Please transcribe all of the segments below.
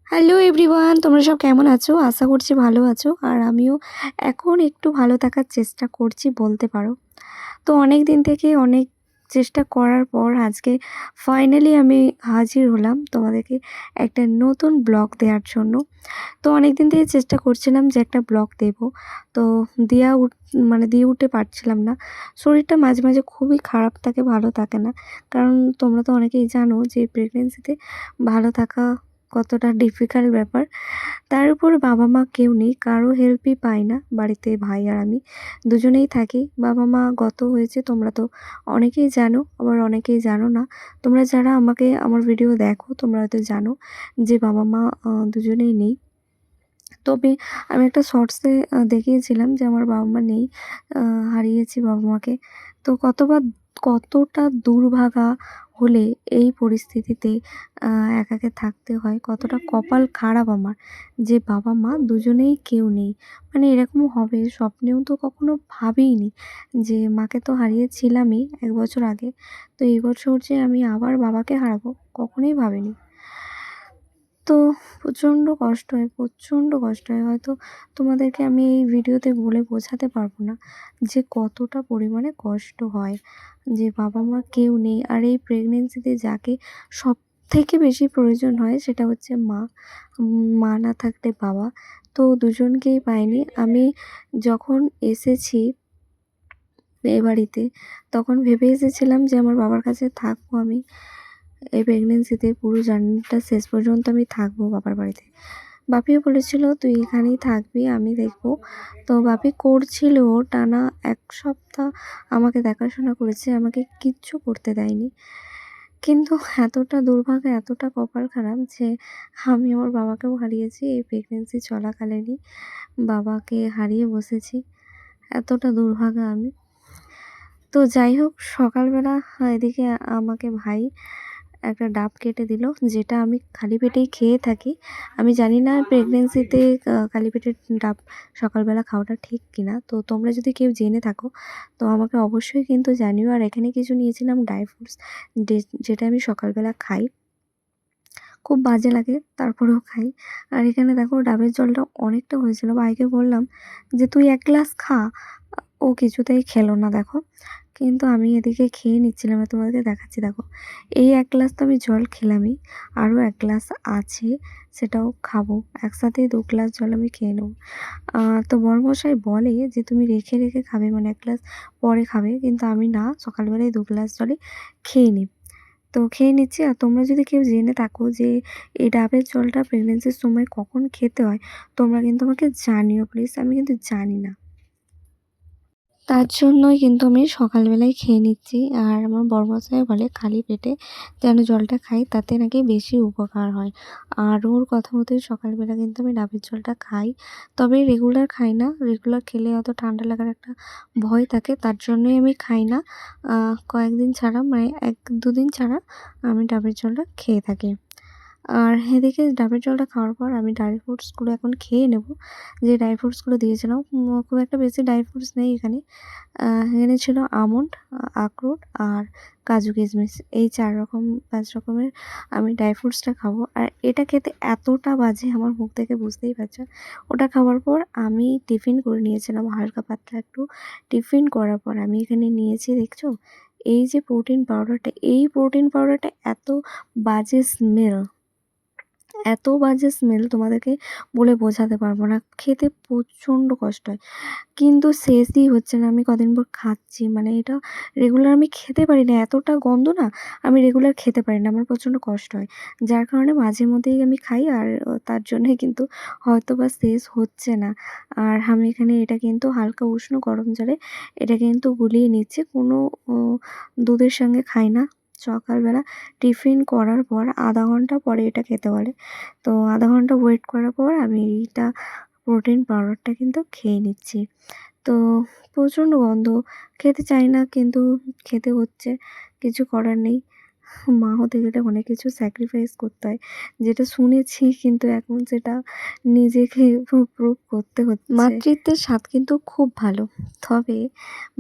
Hello everyone, তোমরা সব কেমন আছো? আশা করছি ভালো আছো। আর আমিও এখন একটু ভালো থাকার চেষ্টা করছি বলতে পারো। তো অনেক দিন থেকে অনেক চেষ্টা করার পর আজকে ফাইনালি আমি হাজির হলাম তোমাদেরকে একটা নতুন ব্লগ দেওয়ার জন্য। তো অনেক দিন থেকে চেষ্টা করছিলাম যে একটা ব্লগ দেব। তো দিয়ে উঠতে পারছিলাম না। শরীরটা মাঝে, মাঝে খুবই খারাপ থাকে, ভালো থাকে না। কারণ তোমরা তো অনেকেই জানো যে প্রেগনেন্সিতে ভালো থাকা কতটা ডিফিকাল্ট ব্যাপার। তার উপর বাবা-মা কেউ নেই, কারো হেল্পই পাই না। বাড়িতে ভাই আর আমি দুজনেই থাকি। বাবা-মা গত হয়েছে তোমরা তো অনেকেই জানো, আবার অনেকেই জানো না। তোমরা যারা আমাকে আমার ভিডিও দেখো তোমরা হয়তো জানো যে বাবা-মা দুজনেই নেই। তবে আমি একটা শর্টসে দেখিয়েছিলাম যে আমার বাবা-মা নেই। আ হারিয়েছি বাবা-মাকে। তো কতটা দুর্ভাগা হলে এই পরিস্থিতিতে আ একা থাকতে হয়, কতটা কপাল খারাপ আমার যে বাবা-মা দুজনেই কেউ নেই। মানে এরকম হবে স্বপ্নেও তো কখনো ভাবিইনি যে মাকে তো হারিয়েছিলামই ১ বছর আগে। তো এই বছর যে আমি আবার বাবাকে হারাবো কখনোই ভাবিনি। তো প্রচণ্ড কষ্ট হয়, প্রচণ্ড কষ্ট হয়। হয়তো তোমাদেরকে আমি এই ভিডিওতে বলে বোঝাতে পারবো না যে কতটা পরিমাণে কষ্ট হয়। যে বাবা-মা কেউ নেই। আর এই প্রেগনেন্সিতে যাকে সবথেকে বেশি প্রয়োজন হয় সেটা হচ্ছে মা। মা না থাকলে বাবা। তো দুজনকেই পাইনি। আমি যখন এসেছি এ বাড়িতে তখন ভেবে এসেছিলাম যে আমার বাবার কাছে থাকবো আমি। এই প্রেগনেন্সিতে পুরো জার্নিটা শেষ পর্যন্ত আমি থাকবো বাবার বাড়িতে। বাপিও বলেছিল, "তুই এখানেই থাকবি, আমি দেখবো।" তো বাপি করছিল টানা ১ সপ্তাহ আমাকে দেখাশোনা করেছে, আমাকে কিচ্ছু করতে দেয়নি। কিন্তু এতটা দুর্ভাগ্য, এতটা কপাল খারাপ যে আমি আমার বাবাকেও হারিয়েছি এই প্রেগনেন্সি চলাকালীনই বাবাকে হারিয়ে বসেছি। এতটা দুর্ভাগা আমি। তো যাই হোক সকালবেলা এদিকে আমাকে ভাই একটা ডাব কেটে দিল, যেটা আমি খালি পেটেই খেয়ে থাকি। আমি জানি না প্রেগনেন্সিতে খালি পেটে ডাব সকালবেলা খাওয়াটা ঠিক কিনা। তো তোমরা যদি কেউ জেনে থাকো তো আমাকে অবশ্যই কিন্তু জানিও। আর এখানে কিছু নিয়েছিলাম ড্রাই ফ্রুটস যেটা আমি সকালবেলা খাই। খুব বাজে লাগে তারপরেও খাই। আর এখানে দেখো ডাবের জলটা অনেকটা হয়েছিল। ভাইকে বললাম যে, "তুই ১ গ্লাস খা।" ও কিছুতেই খেলো না দেখো। কিন্তু আমি এদিকে খেয়ে নিচ্ছিলাম। আমি তোমাদেরকে দেখাচ্ছি দেখো। এই ১ গ্লাস তো আমি জল খেলামই। আরও ১ গ্লাস আছে, সেটাও খাবো। একসাথেই ২ গ্লাস জল আমি খেয়ে নেবো। আ তো বড়মশাই বলে যে, "তুমি রেখে, রেখে খাবে মানে ১ গ্লাস পরে খাবে।" কিন্তু আমি না, সকালবেলায় ২ গ্লাস জলই খেয়ে নিই। তো খেয়ে নিচ্ছি। আর তোমরা যদি কেউ জেনে থাকো যে এই ডাবের জলটা প্রেগনেন্সির সময় কখন খেতে হয়, তোমরা কিন্তু আমাকে জানিও প্লিজ। আমি কিন্তু জানি না। তার জন্যই কিন্তু আমি সকালবেলায় খেয়ে নিচ্ছি। আর আমার বড়মশাই বলে খালি পেটে যেন জলটা খাই, তাতে নাকি বেশি উপকার হয়। আর ওর কথা মতোই সকালবেলা কিন্তু আমি ডাবের জলটা খাই। তবে রেগুলার খাই না। রেগুলার খেলে হয়তো ঠান্ডা লাগার একটা ভয় থাকে। তার জন্যই আমি খাই না। কয়েকদিন ছাড়া মানে ১-২ দিন ছাড়া আমি ডাবের জলটা খেয়ে থাকি। আর এদিকে ডাবের জলটা খাওয়ার পর আমি ড্রাই ফ্রুটসগুলো এখন খেয়ে নেব। যে ড্রাই ফ্রুটসগুলো দিয়েছিলাম খুব একটা বেশি ড্রাই ফ্রুটস নেই এখানে। এখানে ছিল আমন্ড, আখরোট আর কাজু কিশমিশ। এই ৪ রকম ৫ রকমের আমি ড্রাই ফ্রুটসটা খাবো। আর এটা খেতে এতটা বাজে আমার মুখ দেখে বুঝতেই পারছেন। ওটা খাওয়ার পর আমি টিফিন করে নিয়েছিলাম হালকা পাতলা একটু। টিফিন করার পর আমি এখানে নিয়েছি দেখছো? এই যে প্রোটিন পাউডারটা, এই প্রোটিন পাউডারটা এত বাজে স্মেল, এত বাজে স্মেল তোমাদেরকে বলে বোঝাতে পারবো না। খেতে প্রচণ্ড কষ্ট হয়। কিন্তু শেষই হচ্ছে না। আমি কদিন পর খাচ্ছি। মানে এটা রেগুলার আমি খেতে পারি না। এতটা গন্ধ না, আমি রেগুলার খেতে পারি না। আমার প্রচণ্ড কষ্ট হয়। যার কারণে মাঝে মধ্যেই আমি খাই। আর তার জন্যই কিন্তু হয়তোবা শেষ হচ্ছে না। আর আমি এখানে এটা কিন্তু হালকা উষ্ণ গরম জলে এটা কিন্তু গুলিয়ে নিচ্ছি। কোনো ও দুধের সঙ্গে খাই না। সকালবেলা টিফিন করার পর ০.৫ ঘন্টা পরে এটা খেতে বলে। তো ০.৫ ঘন্টা ওয়েট করার পর আমি এইটা প্রোটিন পাউডারটা কিন্তু খেয়ে নিচ্ছি। তো প্রচণ্ড গন্ধ, খেতে চাই না কিন্তু খেতে হচ্ছে, কিছু করার নেই। মা হতে গেলে অনেক কিছু স্যাক্রিফাইস করতে হয়, যেটা শুনেছি কিন্তু এখন সেটা নিজেকে প্রুভ করতে হচ্ছে। মাতৃত্বের স্বাদ কিন্তু খুব ভালো, তবে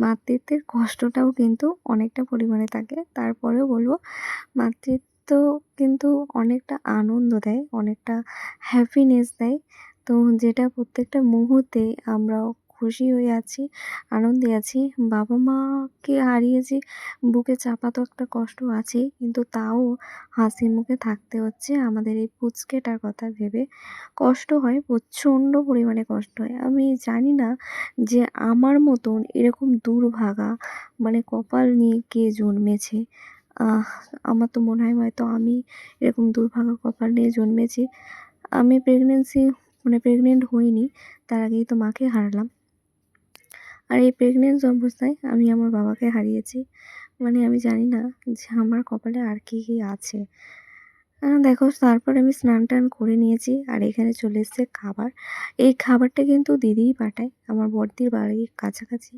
মাতৃত্বের কষ্টটাও কিন্তু অনেকটা পরিমাণে থাকে। তারপরেও বলবো মাতৃত্ব তো কিন্তু অনেকটা আনন্দ দেয়, অনেকটা হ্যাপিনেস দেয়। তো যেটা প্রত্যেকটা মুহূর্তে আমরাও খুশি হয়ে আছি, আনন্দে আছি। বাবা-মাকে হারিয়েছি, বুকে চাপা তো একটা কষ্ট আছেই। কিন্তু তাও হাসি মুখে থাকতে হচ্ছে আমাদের এই পুচকেটার কথা ভেবে। কষ্ট হয়, প্রচণ্ড পরিমাণে কষ্ট হয়। আমি জানি না যে আমার মতন এরকম দুর্ভাগা মানে কপাল নিয়ে কে জন্মেছে। আহ আমার তো মনে হয় হয়তো আমি এরকম দুর্ভাগা কপাল নিয়ে জন্মেছি। আমি প্রেগনেন্ট হইনি, তার আগেই তো মাকে হারালাম। আর এই প্রেগনেন্ট অবস্থায় আমি আমার বাবাকে হারিয়েছি। মানে আমি জানি না যে আমার কপালে আর কি, কি আছে। দেখো তারপর আমি স্নান-টান করে নিয়েছি আর এখানে চলে এসছে খাবার। এই খাবারটা কিন্তু দিদিই পাঠায়। আমার বড়দির বাড়ির কাছাকাছি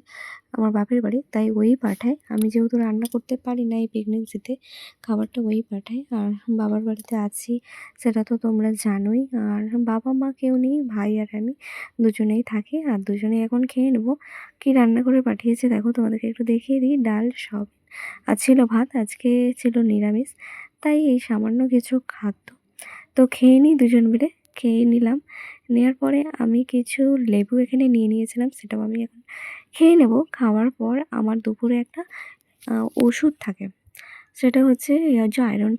আমার বাপের বাড়ি, তাই ওই পাঠায়। আমি যেহেতু রান্না করতে পারি না এই প্রেগনেন্সিতে, খাবারটা ওই পাঠায়। আর বাবার বাড়িতে আছি সেটা তো তোমরা জানোই। আর বাবা-মা কেউ নেই, ভাই আর আমি দুজনেই থাকি। আর দুজনেই এখন খেয়ে নেবো। কী রান্না করে পাঠিয়েছে দেখো তোমাদেরকে একটু দেখিয়ে দিই। ডাল, সয়াবিন আর ছিল ভাত, আজকে ছিল নিরামিষ। তাই এই সামান্য কিছু খাদ্য। তো খেয়ে নিই দুজন মিলে, খেয়ে নিলাম। নেওয়ার পরে আমি কিছু লেবু এখানে নিয়ে নিয়েছিলাম, সেটাও আমি এখন খেয়ে নেব। খাওয়ার পর আমার দুপুরে একটা ওষুধ থাকে, সেটা হচ্ছে এই যে আয়রন